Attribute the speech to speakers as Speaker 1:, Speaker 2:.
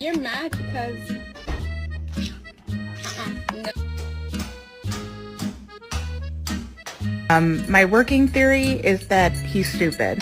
Speaker 1: You're mad because no.
Speaker 2: My working theory is that he's stupid.